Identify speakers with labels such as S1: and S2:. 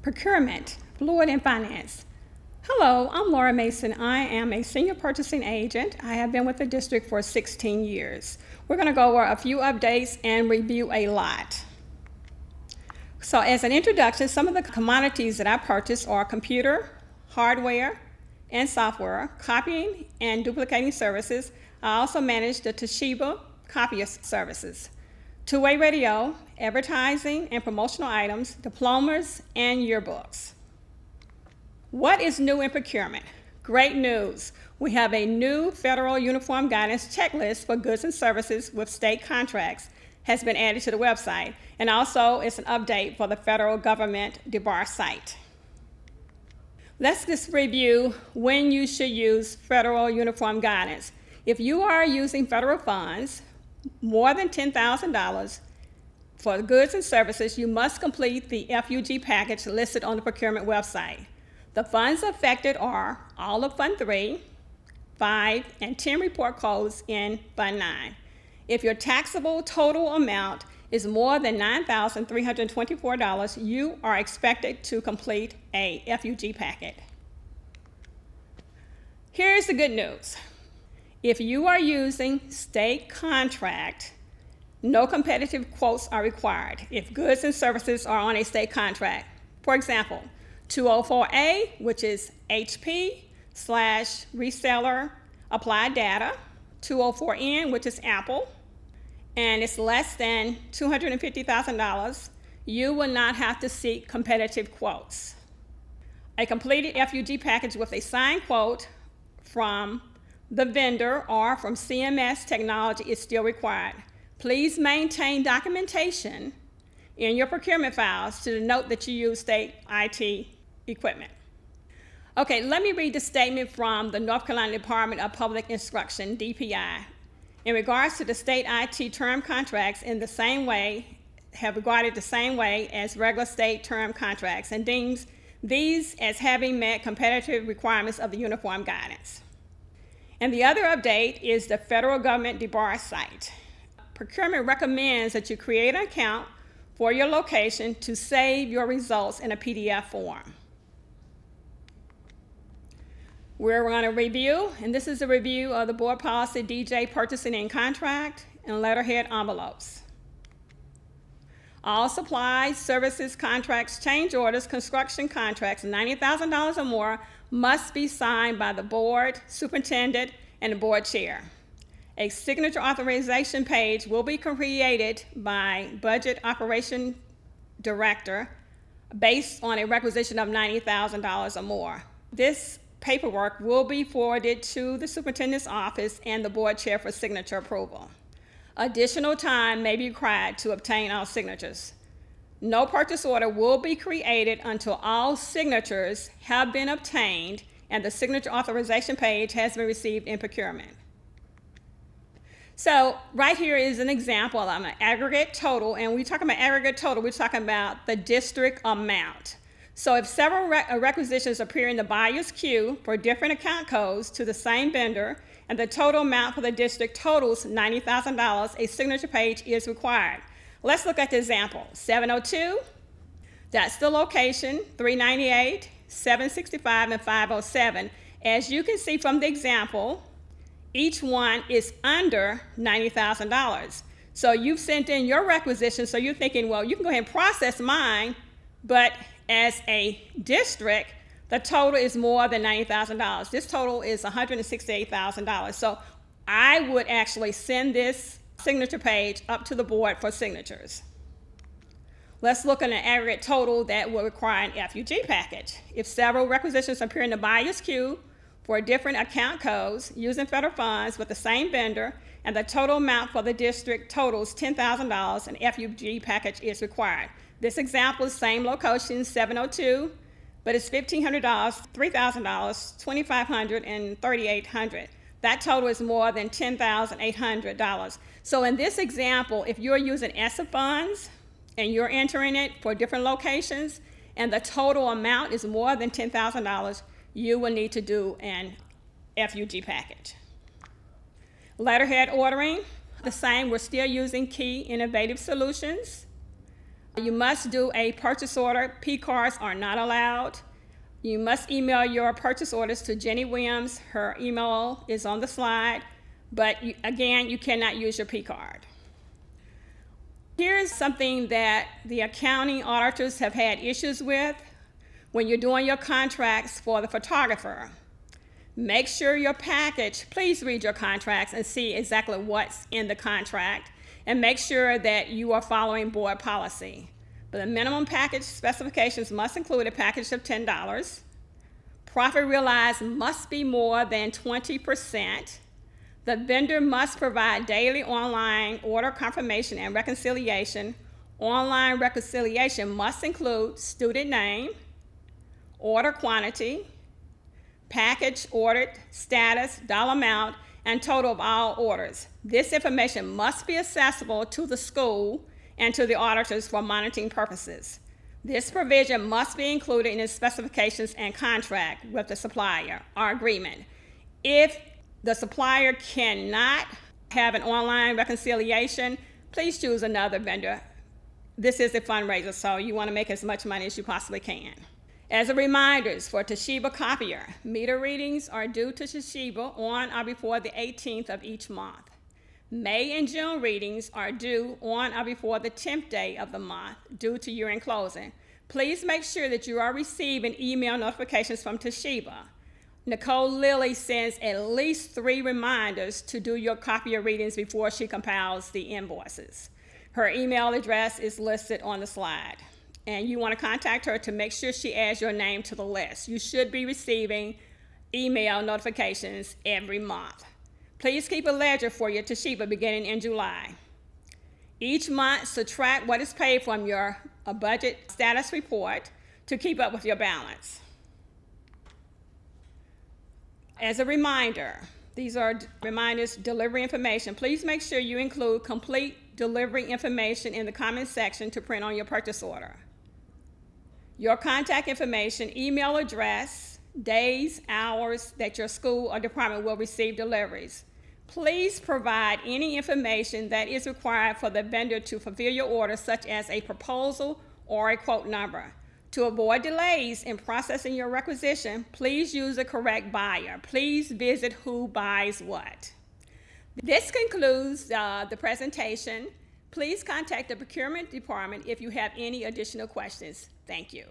S1: Procurement, Fluid and Finance. Hello, I'm Laura Mason. I am a senior purchasing agent. I have been with the district for 16 years. We're going to go over a few updates and review a lot. So as an introduction, some of the commodities that I purchase are computer, hardware, and software, copying and duplicating services. I also manage the Toshiba Copiers services, two-way radio, advertising and promotional items, diplomas, and yearbooks. What is new in procurement? Great news. We have a new federal uniform guidance checklist for goods and services with state contracts has been added to the website, and also it's an update for the federal government DBAR site. Let's just review when you should use federal uniform guidance. If you are using federal funds, more than $10,000 for goods and services, you must complete the FUG package listed on the procurement website. The funds affected are all of Fund 3, 5, and 10 report codes in Fund 9. If your taxable total amount is more than $9,324, you are expected to complete a FUG packet. Here's the good news. If you are using state contract, no competitive quotes are required if goods and services are on a state contract. For example, 204A, which is HP/reseller applied data, 204N, which is Apple, and it's less than $250,000, you will not have to seek competitive quotes. A completed FUG package with a signed quote from the vendor or from CMS technology is still required. Please maintain documentation in your procurement files to denote that you use state IT equipment. Okay, let me read the statement from the North Carolina Department of Public Instruction, DPI. In regards to the state IT term contracts have regarded the same way as regular state term contracts and deems these as having met competitive requirements of the uniform guidance. And the other update is the federal government DBAR site. Procurement recommends that you create an account for your location to save your results in a PDF form. We're going to review, and this is a review of the board policy DJ purchasing and contract and letterhead envelopes. All supplies, services, contracts, change orders, construction contracts, $90,000 or more must be signed by the board, superintendent, and the board chair. A signature authorization page will be created by budget operation director based on a requisition of $90,000 or more. This paperwork will be forwarded to the superintendent's office and the board chair for signature approval. Additional time may be required to obtain all signatures. No purchase order will be created until all signatures have been obtained and the signature authorization page has been received in procurement. So right here is an example of an aggregate total, and we're talking about aggregate total, we're talking about the district amount. So if several requisitions appear in the buyer's queue for different account codes to the same vendor, and the total amount for the district totals $90,000, a signature page is required. Let's look at the example. 702, that's the location, 398, 765, and 507. As you can see from the example, each one is under $90,000. So you've sent in your requisition, so you're thinking, well, you can go ahead and process mine, but as a district, the total is more than $90,000. This total is $168,000. So I would actually send this signature page up to the board for signatures. Let's look at an aggregate total that will require an FUG package. If several requisitions appear in the buyer's queue for different account codes using federal funds with the same vendor, and the total amount for the district totals $10,000, an FUG package is required. This example is same location, 702, but it's $1,500, $3,000, $2,500, and $3,800. That total is more than $10,800. So in this example, if you're using ESSA funds and you're entering it for different locations and the total amount is more than $10,000, you will need to do an FUG package. Letterhead ordering, the same, we're still using Key Innovative Solutions. You must do a purchase order. P-cards are not allowed. You must email your purchase orders to Jenny Williams. Her email is on the slide, but again, you cannot use your P-card. Here's something that the accounting auditors have had issues with when you're doing your contracts for the photographer. Make sure your package, please read your contracts and see exactly what's in the contract, and make sure that you are following board policy. But the minimum package specifications must include a package of $10. Profit realized must be more than 20%. The vendor must provide daily online order confirmation and reconciliation. Online reconciliation must include student name, order quantity, package ordered, status, dollar amount, and total of all orders. This information must be accessible to the school and to the auditors for monitoring purposes. This provision must be included in the specifications and contract with the supplier or agreement. If the supplier cannot have an online reconciliation, please choose another vendor. This is a fundraiser, so you want to make as much money as you possibly can. As a reminder, for Toshiba Copier, meter readings are due to Toshiba on or before the 18th of each month. May and June readings are due on or before the 10th day of the month due to year-end closing. Please make sure that you are receiving email notifications from Toshiba. Nicole Lilly sends at least 3 reminders to do your copier readings before she compiles the invoices. Her email address is listed on the slide, and you want to contact her to make sure she adds your name to the list. You should be receiving email notifications every month. Please keep a ledger for your Toshiba beginning in July. Each month, subtract what is paid from your budget status report to keep up with your balance. As a reminder, these are reminders, delivery information. Please make sure you include complete delivery information in the comment section to print on your purchase order. Your contact information, email address, days, hours that your school or department will receive deliveries. Please provide any information that is required for the vendor to fulfill your order, such as a proposal or a quote number. To avoid delays in processing your requisition, please use the correct buyer. Please visit who buys what. This concludes the presentation. Please contact the procurement department if you have any additional questions. Thank you.